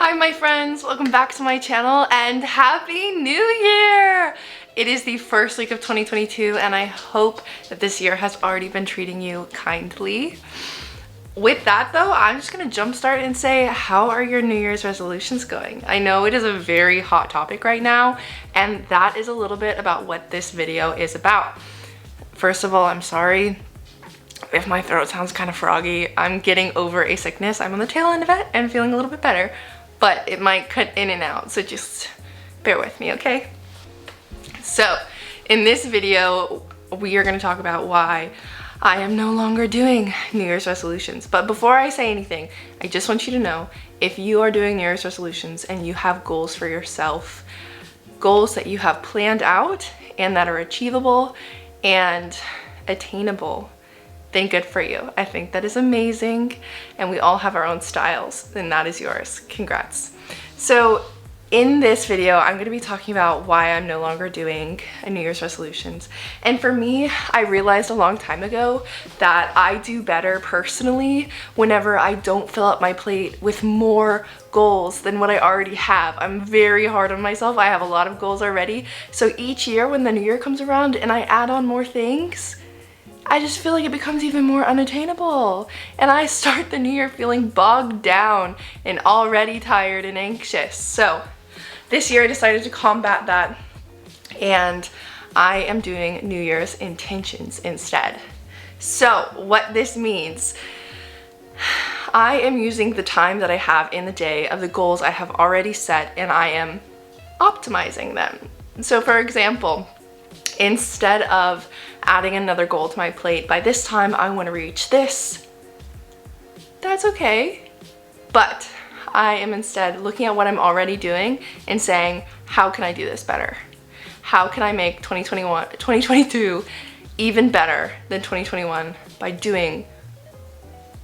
Hi my friends, welcome back to my channel and Happy New Year! It is the first week of 2022 and I hope that this year has already been treating you kindly. With that though, I'm just gonna jumpstart and say, how are your New Year's resolutions going? I know it is a very hot topic right now and that is a little bit about what this video is about. First of all, I'm sorry if my throat sounds kind of froggy. I'm getting over a sickness. I'm on the tail end of it and feeling a little bit better, but it might cut in and out, so just bear with me, okay? So in this video, we are going to talk about why I am no longer doing New Year's resolutions. But before I say anything, I just want you to know, if you are doing New Year's resolutions and you have goals for yourself, goals that you have planned out and that are achievable and attainable, then good for you. I think that is amazing, and we all have our own styles, and that is yours. Congrats. So in this video, I'm going to be talking about why I'm no longer doing a New Year's resolutions. And for me, I realized a long time ago that I do better personally whenever I don't fill up my plate with more goals than what I already have. I'm very hard on myself. I have a lot of goals already. So each year when the new year comes around and I add on more things, I just feel like it becomes even more unattainable. And I start the new year feeling bogged down and already tired and anxious. So this year I decided to combat that and I am doing New Year's intentions instead. So what this means, I am using the time that I have in the day of the goals I have already set and I am optimizing them. So for example, instead of adding another goal to my plate, by this time I want to reach this, that's okay. But I am instead looking at what I'm already doing and saying, how can I do this better? How can I make 2022 even better than 2021 by doing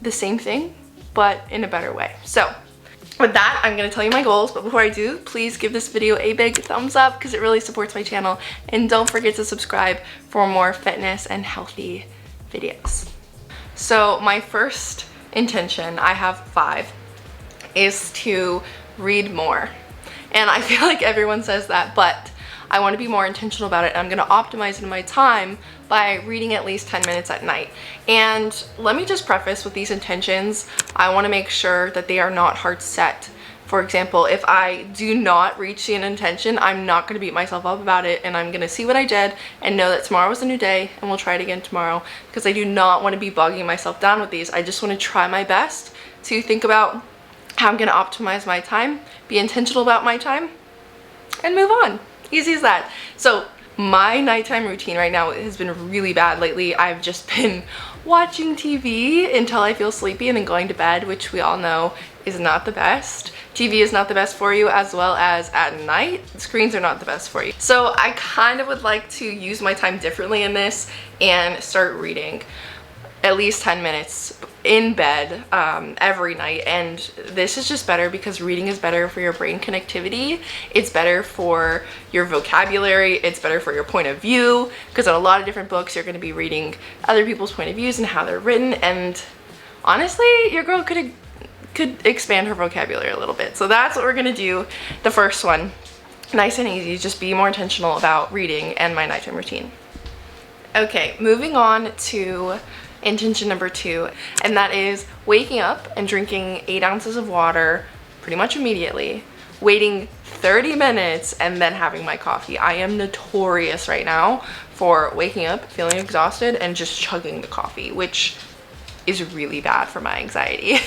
the same thing, but in a better way? So with that, I'm going to tell you my goals, but before I do, please give this video a big thumbs up because it really supports my channel, and don't forget to subscribe for more fitness and healthy videos. So my first intention, I have 5, is to read more. And I feel like everyone says that, but I want to be more intentional about it. I'm going to optimize in my time by reading at least 10 minutes at night. And let me just preface with these intentions, I want to make sure that they are not hard set. For example, if I do not reach an intention, I'm not going to beat myself up about it, and I'm going to see what I did and know that tomorrow is a new day and we'll try it again tomorrow, because I do not want to be bogging myself down with these. I just want to try my best to think about how I'm going to optimize my time, be intentional about my time, and move on. Easy as that. So my nighttime routine right now has been really bad lately. I've just been watching TV until I feel sleepy and then going to bed, which we all know is not the best. TV is not the best for you, as well as at night, screens are not the best for you. So I kind of would like to use my time differently in this and start reading at least 10 minutes in bed every night. And this is just better because reading is better for your brain connectivity, it's better for your vocabulary, it's better for your point of view, because in a lot of different books you're going to be reading other people's point of views and how they're written, and honestly your girl could expand her vocabulary a little bit. So that's what we're going to do. The first one, nice and easy, just be more intentional about reading and my nighttime routine. Okay, moving on to intention number 2, and that is waking up and drinking 8 ounces of water pretty much immediately, waiting 30 minutes, and then having my coffee. I am notorious right now for waking up, feeling exhausted, and just chugging the coffee, which is really bad for my anxiety.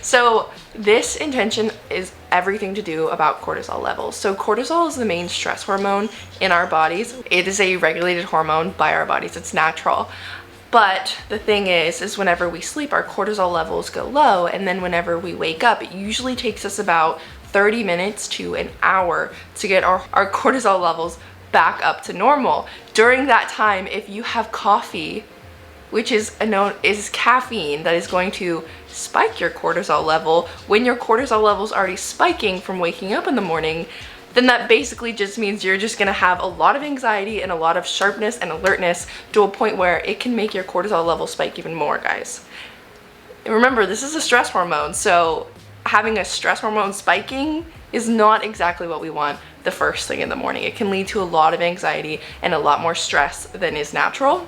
So this intention is everything to do about cortisol levels. So cortisol is the main stress hormone in our bodies. It is a regulated hormone by our bodies. It's natural. But the thing is whenever we sleep, our cortisol levels go low, and then whenever we wake up, it usually takes us about 30 minutes to an hour to get our cortisol levels back up to normal. During that time, if you have coffee, which is caffeine that is going to spike your cortisol level, when your cortisol level is already spiking from waking up in the morning, then that basically just means you're just gonna have a lot of anxiety and a lot of sharpness and alertness to a point where it can make your cortisol level spike even more, guys. And remember, this is a stress hormone, so having a stress hormone spiking is not exactly what we want the first thing in the morning. It can lead to a lot of anxiety and a lot more stress than is natural.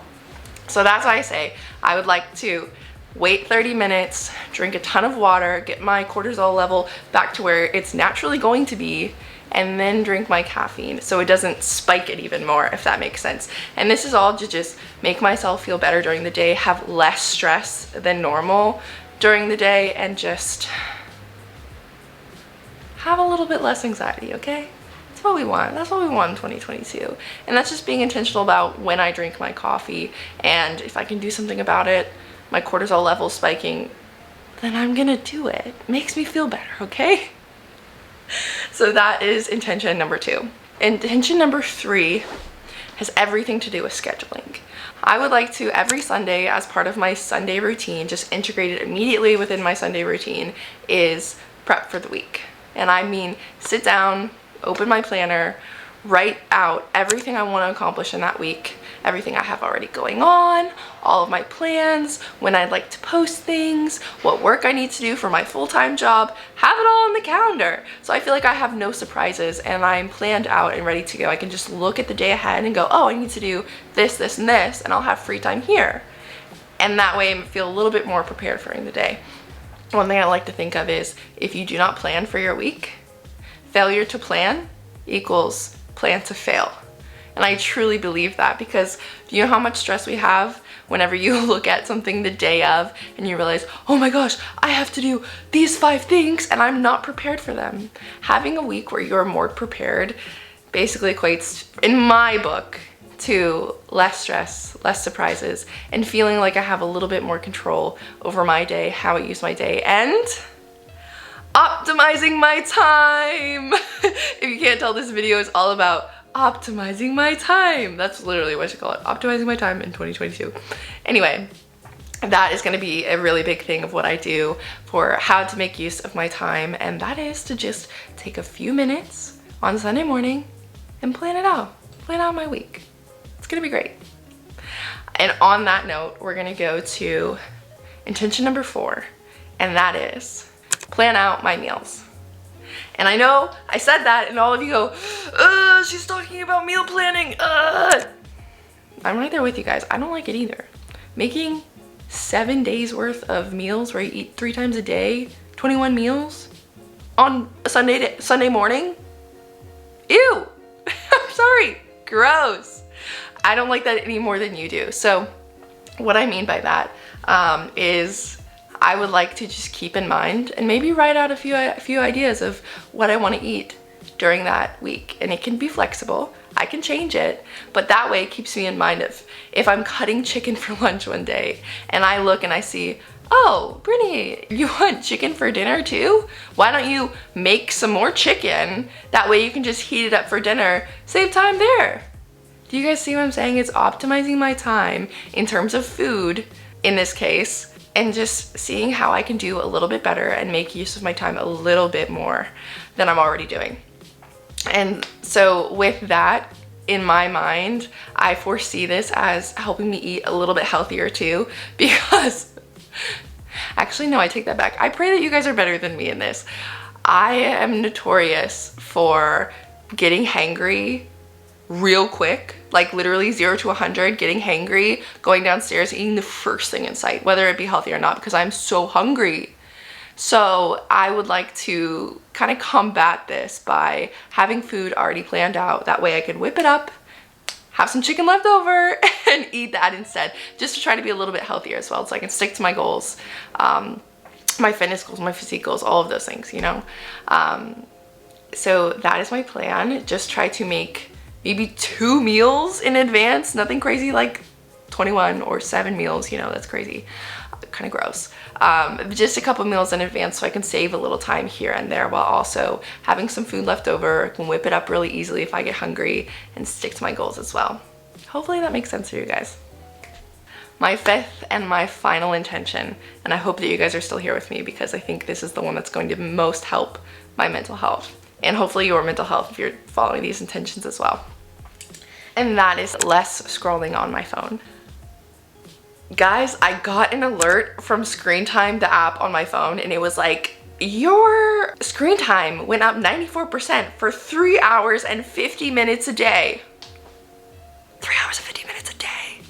So that's why I say I would like to wait 30 minutes, drink a ton of water, get my cortisol level back to where it's naturally going to be, and then drink my caffeine so it doesn't spike it even more, if that makes sense. And this is all to just make myself feel better during the day, have less stress than normal during the day, and just have a little bit less anxiety, okay? That's what we want. That's what we want in 2022. And that's just being intentional about when I drink my coffee, and if I can do something about it, my cortisol level spiking, then I'm gonna do it. It makes me feel better, okay? So that is intention number 2. Intention number 3 has everything to do with scheduling. I would like to, every Sunday, as part of my Sunday routine, just integrate it immediately within my Sunday routine, is prep for the week. And I mean, sit down, open my planner, write out everything I want to accomplish in that week, everything I have already going on, all of my plans, when I'd like to post things, what work I need to do for my full-time job, have it all on the calendar. So I feel like I have no surprises and I'm planned out and ready to go. I can just look at the day ahead and go, oh, I need to do this, this, and this, and I'll have free time here. And that way I feel a little bit more prepared for the day. One thing I like to think of is, if you do not plan for your week, failure to plan equals plan to fail. And I truly believe that, because do you know how much stress we have whenever you look at something the day of and you realize, oh my gosh, I have to do these 5 things and I'm not prepared for them. Having a week where you're more prepared basically equates, in my book, to less stress, less surprises, and feeling like I have a little bit more control over my day, how I use my day, and optimizing my time. If you can't tell, this video is all about optimizing my time. That's literally what you call it, optimizing my time in 2022. Anyway, that is going to be a really big thing of what I do for how to make use of my time, and that is to just take a few minutes on Sunday morning and plan out my week. It's gonna be great. And on that note, we're gonna go to intention number 4, and that is plan out my meals. And I know I said that and all of you go, she's talking about meal planning. I'm right there with you guys. I don't like it either. Making 7 days worth of meals where you eat 3 times a day, 21 meals on a Sunday morning. Ew. I'm sorry. Gross. I don't like that any more than you do. So what I mean by that is I would like to just keep in mind and maybe write out a few ideas of what I want to eat during that week. And it can be flexible. I can change it, but that way it keeps me in mind of if I'm cutting chicken for lunch one day and I look and I see, oh, Brittany, you want chicken for dinner too? Why don't you make some more chicken? That way you can just heat it up for dinner, save time there. Do you guys see what I'm saying? It's optimizing my time in terms of food in this case, and just seeing how I can do a little bit better and make use of my time a little bit more than I'm already doing. And so with that in my mind, I foresee this as helping me eat a little bit healthier too, because actually, no, I take that back. I pray that you guys are better than me in this. I am notorious for getting hangry real quick, like literally 0 to 100, getting hangry, going downstairs, eating the first thing in sight, whether it be healthy or not, because I'm so hungry. So I would like to kind of combat this by having food already planned out. That way I can whip it up, have some chicken left over, and eat that instead, just to try to be a little bit healthier as well, so I can stick to my goals, my fitness goals, my physique goals, all of those things, you know. So that is my plan. Just try to make maybe 2 meals in advance, nothing crazy like 21 or 7 meals, you know, that's crazy, kind of gross. Just a couple meals in advance so I can save a little time here and there while also having some food left over. I can whip it up really easily if I get hungry and stick to my goals as well. Hopefully that makes sense for you guys. My 5th and my final intention, and I hope that you guys are still here with me because I think this is the one that's going to most help my mental health, and hopefully your mental health if you're following these intentions as well. And that is less scrolling on my phone. Guys, I got an alert from Screen Time, the app on my phone, and it was like your screen time went up 94% for 3 hours and 50 minutes a day. 3 hours and 50 minutes a day.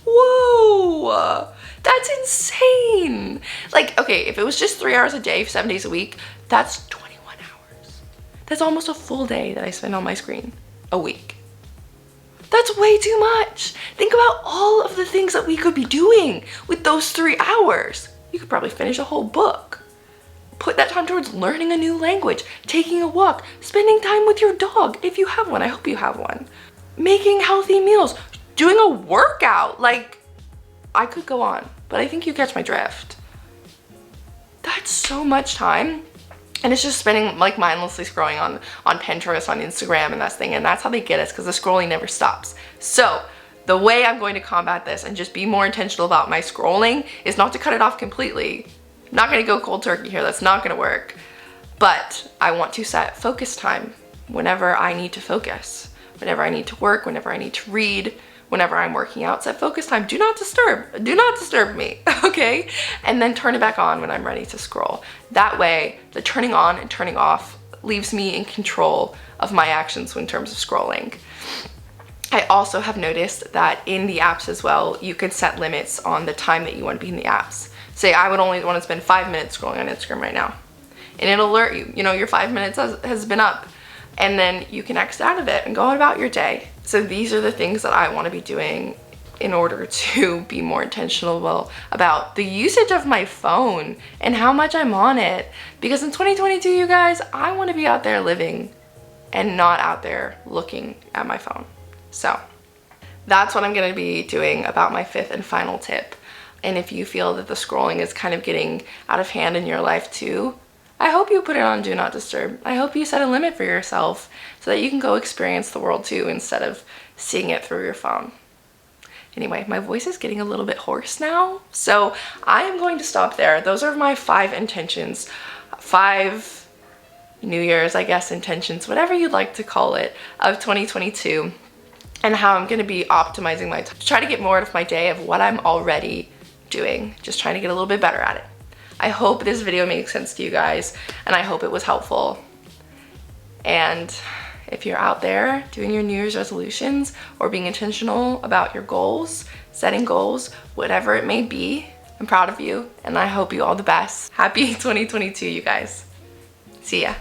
Whoa, that's insane. Like, okay, if it was just 3 hours a day, 7 days a week, that's 21 hours. That's almost a full day that I spend on my screen a week. That's way too much. Think about all of the things that we could be doing with those 3 hours. You could probably finish a whole book. Put that time towards learning a new language, taking a walk, spending time with your dog, if you have one. I hope you have one. Making healthy meals, doing a workout. Like, I could go on, but I think you catch my drift. That's so much time. And it's just spending, like, mindlessly scrolling on Pinterest, on Instagram, and that's how they get us, because the scrolling never stops. So the way I'm going to combat this and just be more intentional about my scrolling is not to cut it off completely. I'm not going to go cold turkey here. That's not going to work. But I want to set focus time whenever I need to focus, whenever I need to work, whenever I need to read, whenever I'm working out. Set focus time. Do not disturb. Do not disturb me, okay? And then turn it back on when I'm ready to scroll. That way, the turning on and turning off leaves me in control of my actions in terms of scrolling. I also have noticed that in the apps as well, you can set limits on the time that you want to be in the apps. Say I would only want to spend 5 minutes scrolling on Instagram right now. And it'll alert you, you know, your 5 minutes has been up. And then you can exit out of it and go on about your day. So these are the things that I want to be doing in order to be more intentional about the usage of my phone and how much I'm on it. Because in 2022, you guys, I want to be out there living and not out there looking at my phone. So that's what I'm going to be doing about my 5th and final tip. And if you feel that the scrolling is kind of getting out of hand in your life too, I hope you put it on Do Not Disturb. I hope you set a limit for yourself so that you can go experience the world too instead of seeing it through your phone. Anyway, my voice is getting a little bit hoarse now, so I am going to stop there. Those are my 5 intentions, 5 New Year's, I guess, intentions, whatever you'd like to call it, of 2022, and how I'm going to be optimizing my time to try to get more out of my day of what I'm already doing, just trying to get a little bit better at it. I hope this video makes sense to you guys, and I hope it was helpful. And if you're out there doing your New Year's resolutions or being intentional about your goals, setting goals, whatever it may be, I'm proud of you, and I hope you all the best. Happy 2022, you guys. See ya.